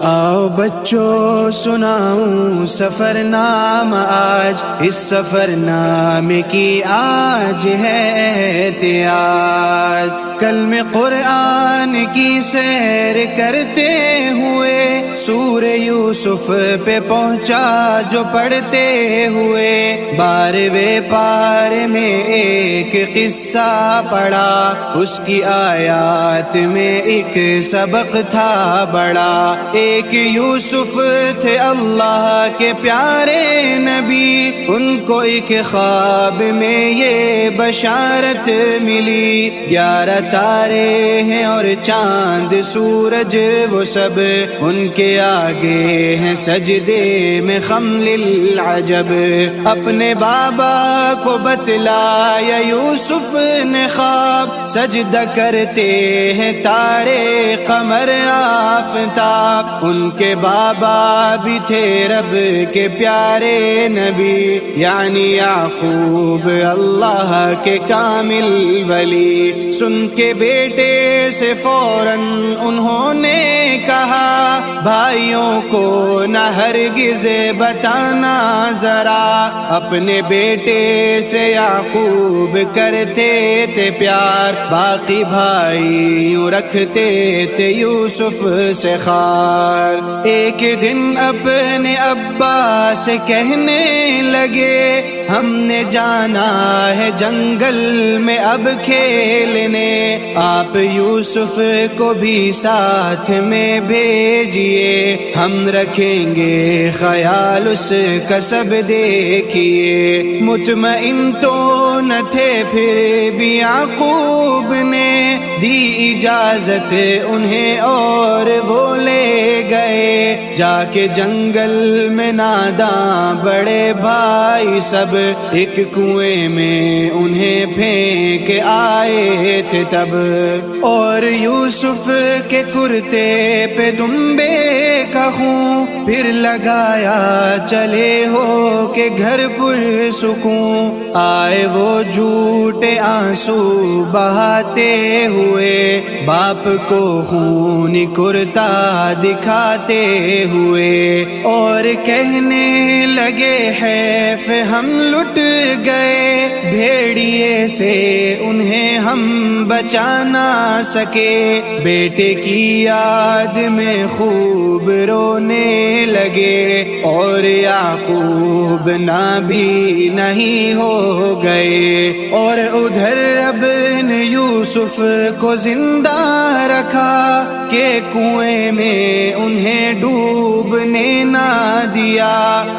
آؤ بچوں سناؤں سفر نام آج، اس سفر نامے کی آج ہے احتیاج۔ کلم قرآن کی سیر کرتے ہوئے سورہ یوسف پہ پہنچا جو پڑھتے ہوئے، 12ویں پارے میں ایک قصہ پڑھا، اس کی آیات میں ایک سبق تھا بڑا۔ ایک یوسف تھے اللہ کے پیارے نبی، ان کو ایک خواب میں یہ بشارت ملی، 11 تارے ہیں اور چاند سورج وہ سب ان کے آگے ہیں سجدے میں خم للعجب۔ اپنے بابا کو بتلایا یوسف نے خواب، سجدہ کرتے ہیں تارے قمر آفتاب۔ ان کے بابا بھی تھے رب کے پیارے نبی، یعنی یعقوب اللہ کے کامل ولی۔ سن کے بیٹے سے فوراً انہوں نے کہا، بھائیوں کو نہ ہرگز بتانا ذرا۔ اپنے بیٹے سے یعقوب کرتے تھے پیار، باقی بھائی یوں رکھتے تھے یوسف سے خار۔ ایک دن اپنے ابا سے کہنے لگے، ہم نے جانا ہے جنگل میں اب کھیلنے، آپ یوسف کو بھی ساتھ میں بھیجیے، ہم رکھیں گے خیال اس کا سب دیکھیے۔ مطمئن تو نہ تھے پھر بھی یعقوب نے دی اجازت انہیں، اور وہ لے گئے جا کے جنگل میں ناداں بڑے بھائی سب، ایک کنویں میں انہیں پھینک آئے تھے تب۔ اور یوسف کے کرتے پہ دمبے کا خون پھر لگایا، چلے ہو کے گھر پر سکون۔ آئے وہ جھوٹے آنسو بہاتے ہوئے، باپ کو خون کرتا دکھاتے ہوئے، اور کہنے لگے حیف ہم لٹ گئے، بھیڑیے سے انہیں ہم بچا نہ سکے۔ بیٹے کی یاد میں خوب رونے لگے، اور یعقوب نہ بھی نہیں ہو گئے۔ اور ادھر رب نے یوسف کو زندہ رکھا کہ کنویں میں انہیں ڈوبنے نہ دیا۔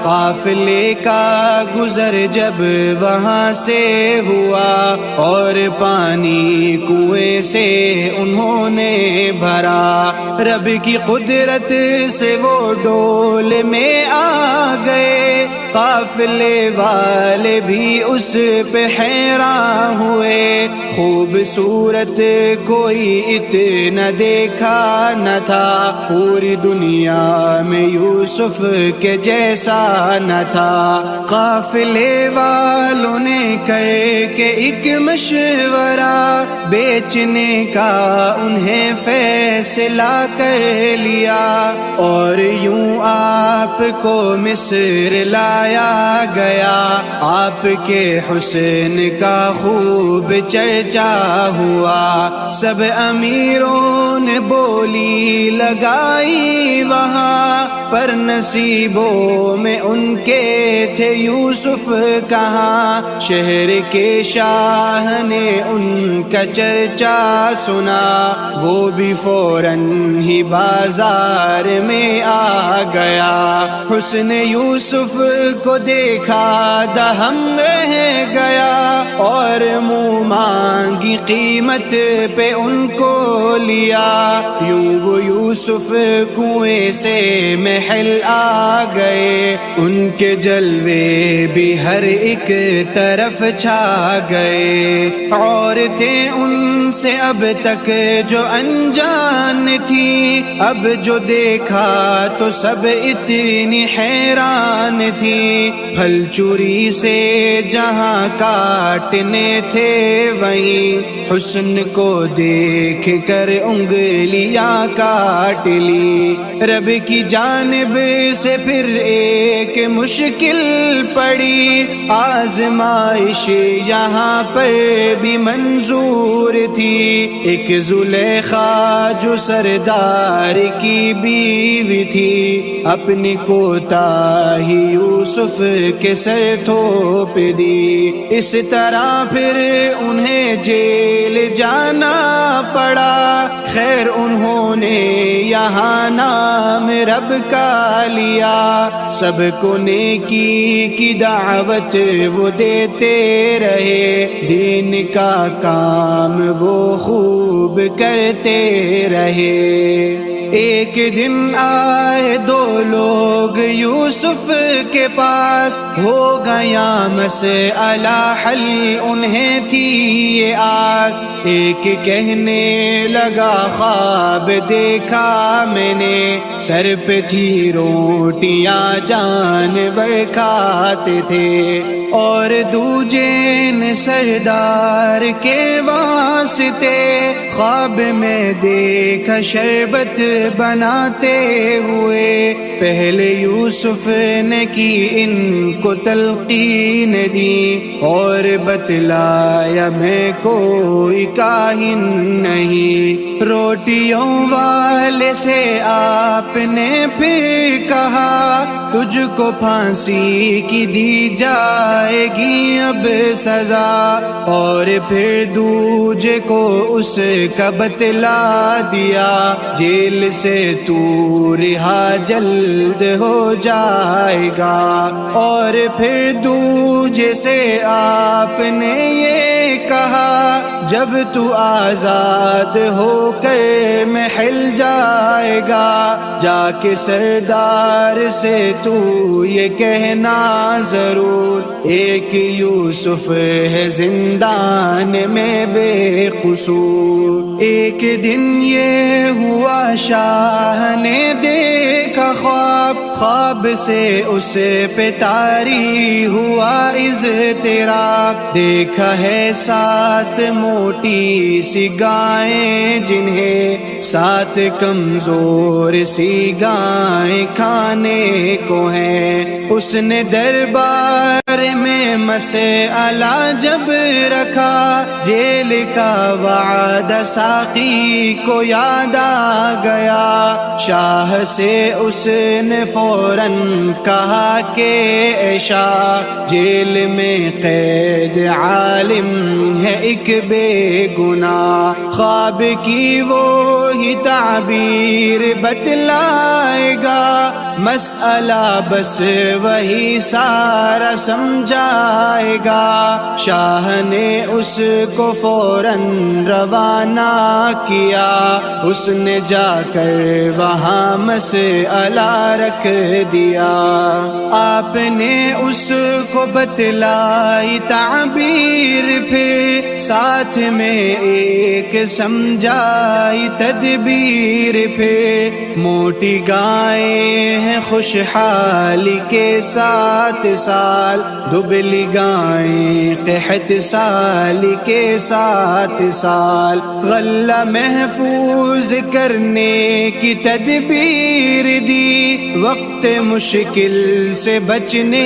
قافلے کا گزر جب وہاں سے ہوا، اور پانی کنویں سے انہوں نے بھرا، رب کی قدرت سے وہ ڈول میں آ گئے، قافلے والے بھی اس پہ حیران ہوئے۔ خوبصورت کوئی اتنا دیکھا نہ تھا، پوری دنیا میں یوسف کے جیسا نہ تھا۔ قافلے والوں نے کر کے ایک مشورہ، بیچنے کا انہیں فیصلہ کر لیا، اور یوں آپ کو مصر لایا گیا۔ آپ کے حسن کا خوب چرچا ہوا، سب امیروں نے بولی لگائی وہاں، پر نصیبوں میں ان کے تھے یوسف کہاں۔ شہر کے شاہ نے ان کا چرچا سنا، وہ بھی فوراً ہی بازار میں آ گیا۔ حسن یوسف کو دیکھا دہم رہ گیا، اور منہ مانگی قیمت پہ ان کو لیا۔ یوں وہ یوسف کنویں سے محل آ گئے، ان کے جلوے بھی ہر ایک طرف چھا گئے۔ عورتیں ان سے اب تک جو انجان تھی، اب جو دیکھا تو سب اتنی حیران تھی۔ وہیں پھل چوری سے جہاں کاٹنے تھے وہیں حسن کو دیکھ کر انگلیاں کاٹ لی رب کی جانب سے پھر ایک مشکل پڑی آزمائش یہاں پر بھی منظور تھی ایک زلیخا جو سردار کی بیوی تھی اپنی کوتاہی یوسف کے سر تھوپ دی اس طرح پھر انہیں جیل جانا پڑا خیر انہوں نے یہاں نام رب کا لیا سب کو نیکی کی دعوت وہ دیتے رہے دین کا کام وہ خوب کرتے رہے ایک دن آئے دو لوگ یوسف کے پاس ہو گیا مسئلہ حل انہیں تھی یہ آس ایک کہنے لگا خواب دیکھا میں نے سر پہ تھی روٹیاں جانور کھاتے تھے اور دوجے نے سردار کے واسطے خواب میں دیکھا شربت بناتے ہوئے پہلے یوسف نے کی ان کو تلقین دی اور بتلایا میں کوئی کاہن نہیں روٹیوں والے سے آپ نے پھر کہا تجھ کو پھانسی کی دی جائے گی اب سزا اور پھر دوجے کو اس کا بتلا دیا جیل سے تو رہا جلد ہو جائے گا اور پھر دوجے سے آپ نے یہ کہا جب تو آزاد ہو کر محل جائے گا جا کے سردار سے تو یہ کہنا ضرور ایک یوسف ہے زندان میں بے قصور ایک دن یہ ہوا شاہ نے دیکھا خواب سے اس پہ طاری ہوا اضطراب دیکھا ہے 7 موٹی سی گائیں جنہیں 7 کمزور سی گائیں کھانے کو ہیں اس نے دربار میں مسئلہ جب رکھا جیل کا وعدہ ساقی کو یاد آ گیا شاہ سے اس نے فوراً کہا کہ اے شاہ جیل میں قید عالم ہے ایک بے گناہ خواب کی وہی تعبیر بتلائے گا مسئلہ بس وہی سارا سمجھائے گا شاہ نے اس کو فوراً روانہ کیا اس نے جا کر وہاں مسئلہ رکھ دیا آپ نے اس کو بتلائی تعبیر پھر ساتھ میں ایک سمجھائی تدبیر پھر موٹی گائیں ہیں خوشحالی کے 7 سال دبلی گائیں قحط سالی کے 7 سال غلہ محفوظ کرنے کی تدبیر دی وقت مشکل سے بچنے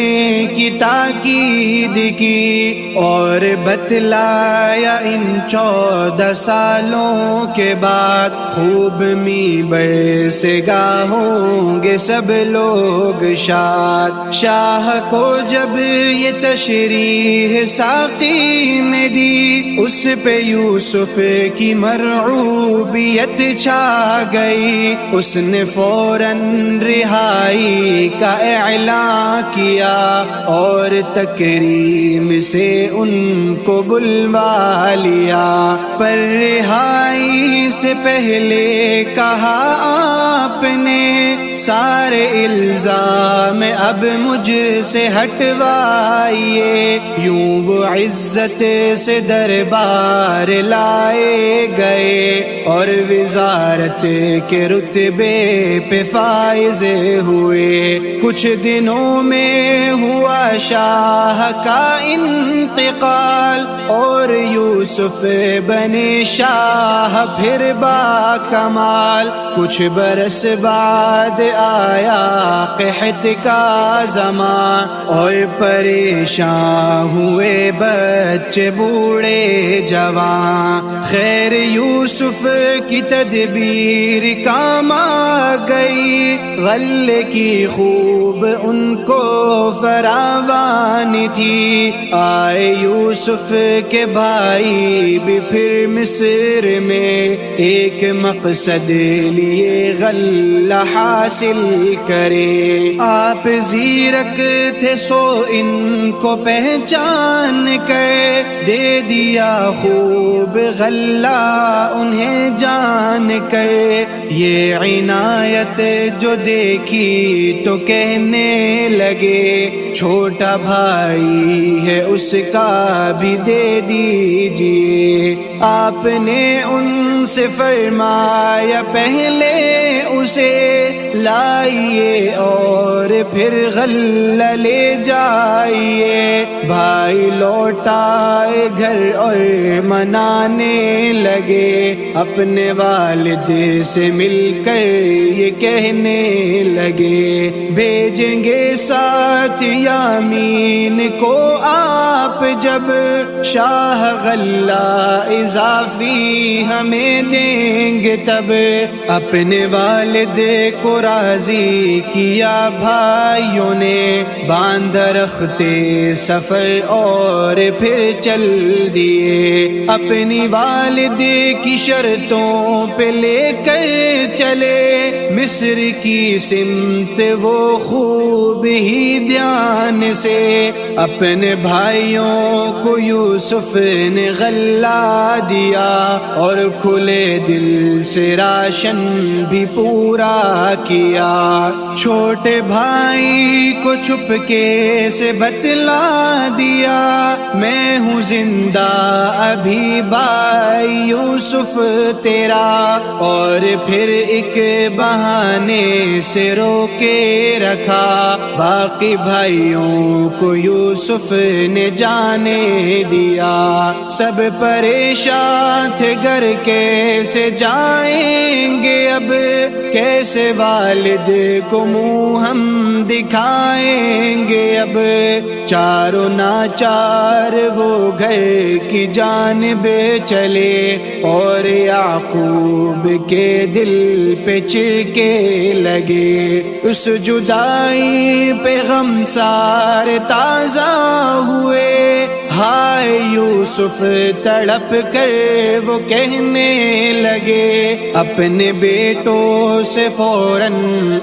کی تاکید کی اور بتلایا ان 14 سالوں کے بعد خوب می برسے گا ہوں گے سب لوگ شاد شاہ کو جب یہ تشریح ساقی نے دی اس پہ یوسف کی مرعوبیت چھا گئی اس نے فوراً رہائی کا اعلان کیا اور تکریم سے ان کو بلوا لیا پر رہائی سے پہلے کہا آپ نے سارے الزام اب مجھ سے ہٹوائیے یوں وہ عزت سے دربار لائے گئے اور وزارت کے رتبے پہ فائز ہوئے. کچھ دنوں میں ہوا شاہ کا انتقال اور یوسف بنے شاہ پھر با کمال. کچھ برس بعد آیا قحط کا زمان اور پریشان ہوئے بچے بوڑھے جوان. خیر یوسف کی تدبیر کام آ گئی, غلے کی خوب ان کو فراوان تھی. آئے یوسف کے بھائی بھی پھر مصر میں, ایک مقصد لیے غلہ حاصل کرے. آپ زیرک تھے سو ان کو پہچان کر دے دیا خوب غلہ انہیں جان کر. یہ عنایت جو دیکھی تو کہنے لگے چھوٹا بھائی ہے اس کا بھی دے دیجیے. آپ نے ان سے فرمایا پہلے اسے لائیے اور پھر غلہ لے جائیے. بھائی لوٹائے گھر اور منانے لگے, اپنے والد سے مل کر یہ کہنے لگے بھیجیں گے ساتھ یامین کو آپ جب شاہ غلہ اضافی ہمیں دیں گے تب. اپنے والد کو راضی کیا بھائیوں نے, باندھ رختے سفر اور پھر چل دیے. اپنی والد کی شرطوں پہ لے کر چلے مصر کی سمت وہ خوب ہی دھیان سے. اپنے بھائیوں کو یوسف نے غلہ دیا اور کھلے دل سے راشن بھی پورا کیا. چھوٹے بھائی کو چھپ کے سے بتلا دیا میں ہوں زندہ ابھی بھائی یوسف تیرا. اور پھر ایک بہانے سے روکے رکھا, باقی بھائیوں کو یوسف نے جانے دیا. سب پریشان تھے گھر کیسے جائیں گے اب, کیسے والد کو منہ ہم دکھائیں گے اب. چاروں ناچار وہ گھر کی جانب چلے اور یعقوب کے دل پہ چرکے لگے. اس جدائی پہ غم سارے تازہ ہوئے, ہائے یوسف تڑپ کر وہ کہنے لگے. اپنے بیٹوں سے فوراً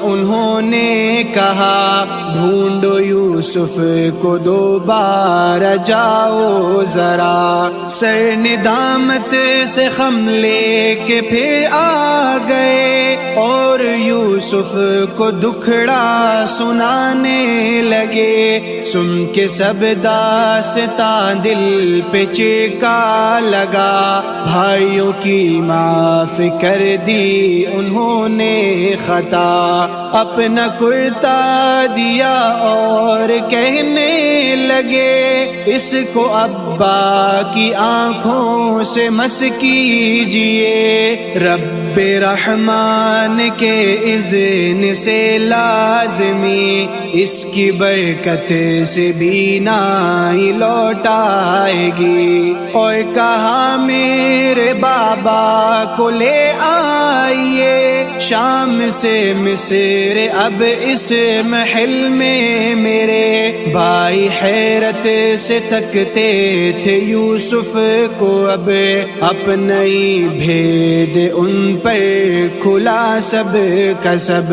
انہوں نے کہا ڈھونڈو یوسف کو دوبارہ جاؤ ذرا. سر ندامت سے خم لے کے پھر آ گئے اور یوسف کو دکھڑا سنانے لگے. سن کے سب داستان دل پہ چرکا لگا, بھائیوں کی معاف کر دی انہوں نے خطا. اپنا کرتا دیا اور کہنے لگے اس کو ابا کی آنکھوں سے مس کیجئے. رب رحمان کے اذن سے لازمی اس کی برکت سے بینائی لوٹ آئے گی. اور کہا میرے بابا کو لے آئیے شام سے مصر اب اس محل میں میرے. بھائی حیرت سے تکتے تھے یوسف کو اب, اپنا ہی بھید ان پر کھلا سب کا سب.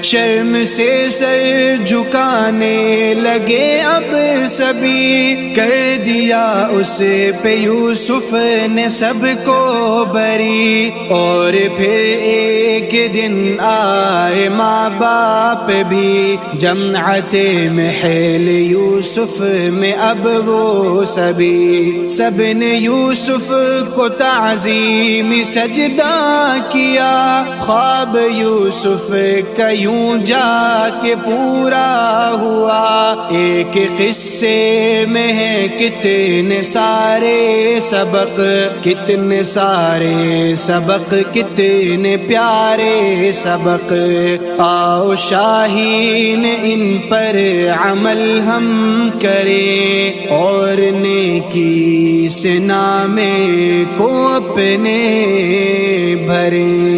شرم سے سر جھکانے لگے اب سبھی, کر دیا اس پہ یوسف نے سب کو بری. اور پھر ایک ایک دن آئے ماں باپ بھی جمعت محل یوسف میں، اب وہ سب نے یوسف کو تعظیم سجدہ کیا، خواب یوسف کا یوں جا کے پورا ہوا، ایک قصے میں ہے کتنے سارے سبق، کتنے سارے سبق، کتنے پیارے سبق، آؤ شاہین ان پر عمل ہم کریں اور نیکی سے نامے کو اپنے بھریں۔